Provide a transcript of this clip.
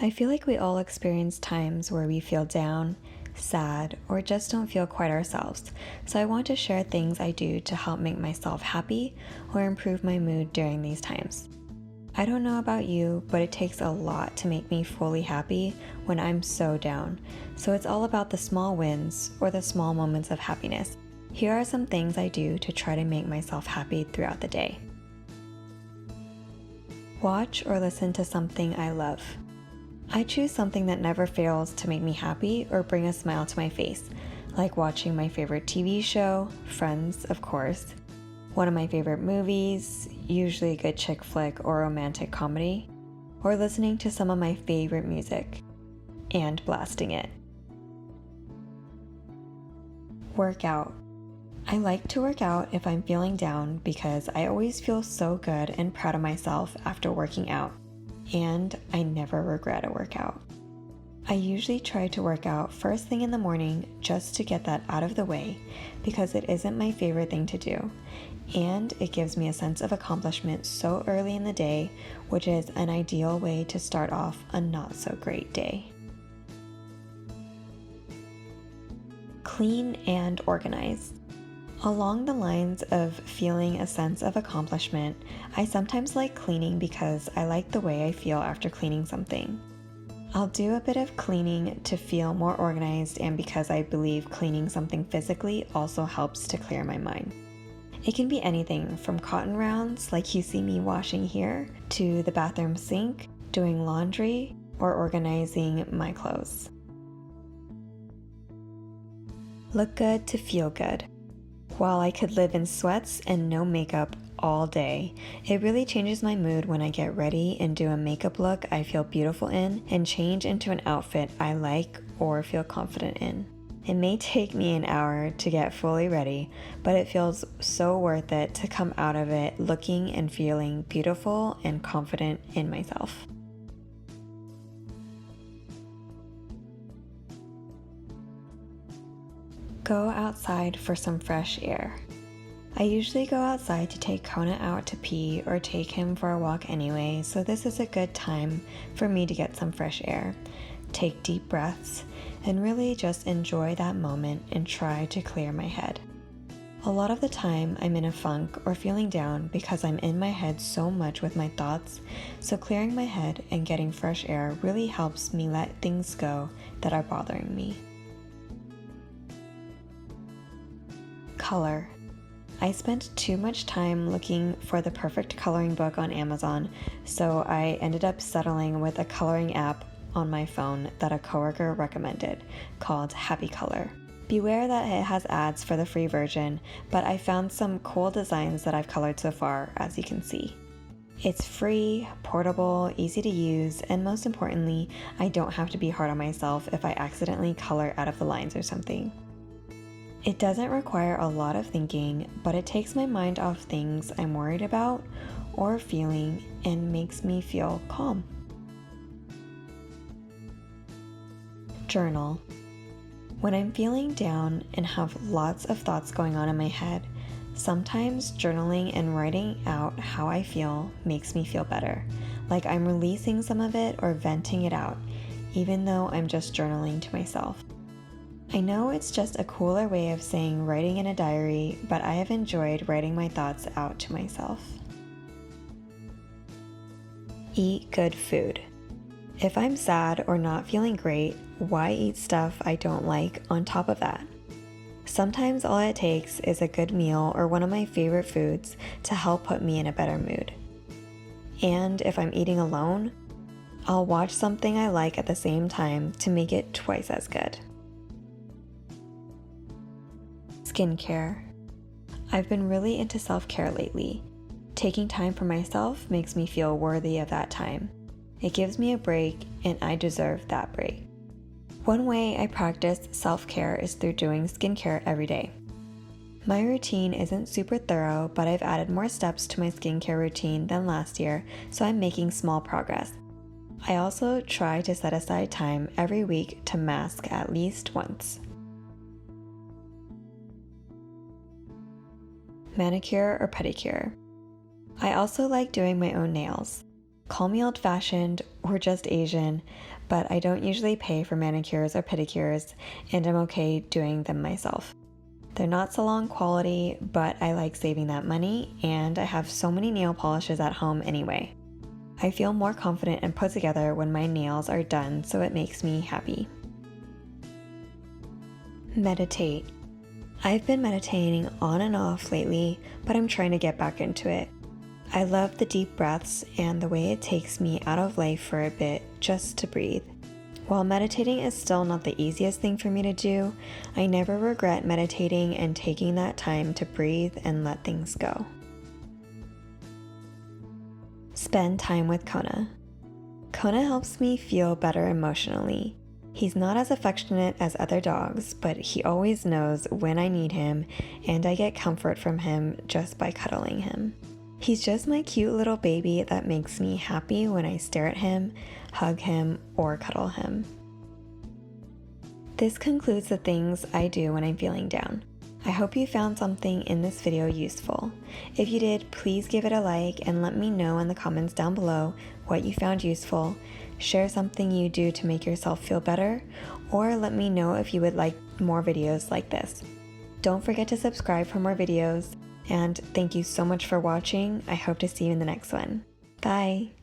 I feel like we all experience times where we feel down, sad, or just don't feel quite ourselves, so I want to share things I do to help make myself happy or improve my mood during these times. I don't know about you, but it takes a lot to make me fully happy when I'm so down, so it's all about the small wins or the small moments of happiness. Here are some things I do to try to make myself happy throughout the day. Watch or listen to something I love. I choose something that never fails to make me happy or bring a smile to my face, like watching my favorite TV show, Friends, of course, one of my favorite movies, usually a good chick flick or romantic comedy, or listening to some of my favorite music and blasting it. Work out. I like to work out if I'm feeling down because I always feel so good and proud of myself after working out. And I never regret a workout. I usually try to work out first thing in the morning just to get that out of the way because it isn't my favorite thing to do, and it gives me a sense of accomplishment so early in the day, which is an ideal way to start off a not so great day. Clean and organized. Along the lines of feeling a sense of accomplishment, I sometimes like cleaning because I like the way I feel after cleaning something. I'll do a bit of cleaning to feel more organized and because I believe cleaning something physically also helps to clear my mind. It can be anything from cotton rounds like you see me washing here, to the bathroom sink, doing laundry, or organizing my clothes. Look good to feel good. While I could live in sweats and no makeup all day, it really changes my mood when I get ready and do a makeup look I feel beautiful in and change into an outfit I like or feel confident in. It may take me an hour to get fully ready, but it feels so worth it to come out of it looking and feeling beautiful and confident in myself. Go outside for some fresh air. I usually go outside to take Kona out to pee or take him for a walk anyway, so this is a good time for me to get some fresh air, take deep breaths, and really just enjoy that moment and try to clear my head. A lot of the time I'm in a funk or feeling down because I'm in my head so much with my thoughts, so clearing my head and getting fresh air really helps me let things go that are bothering me. Color. I spent too much time looking for the perfect coloring book on Amazon, so I ended up settling with a coloring app on my phone that a coworker recommended, called Happy Color. Beware that it has ads for the free version, but I found some cool designs that I've colored so far, as you can see. It's free, portable, easy to use, and most importantly, I don't have to be hard on myself if I accidentally color out of the lines or something. It doesn't require a lot of thinking, but it takes my mind off things I'm worried about or feeling and makes me feel calm. Journal. When I'm feeling down and have lots of thoughts going on in my head, sometimes journaling and writing out how I feel makes me feel better, like I'm releasing some of it or venting it out, even though I'm just journaling to myself. I know it's just a cooler way of saying writing in a diary, but I have enjoyed writing my thoughts out to myself. Eat good food. If I'm sad or not feeling great, why eat stuff I don't like on top of that? Sometimes all it takes is a good meal or one of my favorite foods to help put me in a better mood. And if I'm eating alone, I'll watch something I like at the same time to make it twice as good. Skincare. I've been really into self-care lately. Taking time for myself makes me feel worthy of that time. It gives me a break, and I deserve that break. One way I practice self-care is through doing skincare every day. My routine isn't super thorough, but I've added more steps to my skincare routine than last year, so I'm making small progress. I also try to set aside time every week to mask at least once. Manicure or pedicure. I also like doing my own nails. Call me old-fashioned or just Asian, but I don't usually pay for manicures or pedicures, and I'm okay doing them myself. They're not salon quality, but I like saving that money, and I have so many nail polishes at home anyway. I feel more confident and put together when my nails are done, so it makes me happy. Meditate. I've been meditating on and off lately, but I'm trying to get back into it. I love the deep breaths and the way it takes me out of life for a bit just to breathe. While meditating is still not the easiest thing for me to do, I never regret meditating and taking that time to breathe and let things go. Spend time with Kona. Kona helps me feel better emotionally. He's not as affectionate as other dogs, but he always knows when I need him, and I get comfort from him just by cuddling him. He's just my cute little baby that makes me happy when I stare at him, hug him, or cuddle him. This concludes the things I do when I'm feeling down. I hope you found something in this video useful. If you did, please give it a like and let me know in the comments down below what you found useful. Share something you do to make yourself feel better, or let me know if you would like more videos like this. Don't forget to subscribe for more videos. And thank you so much for watching. I hope to see you in the next one. Bye!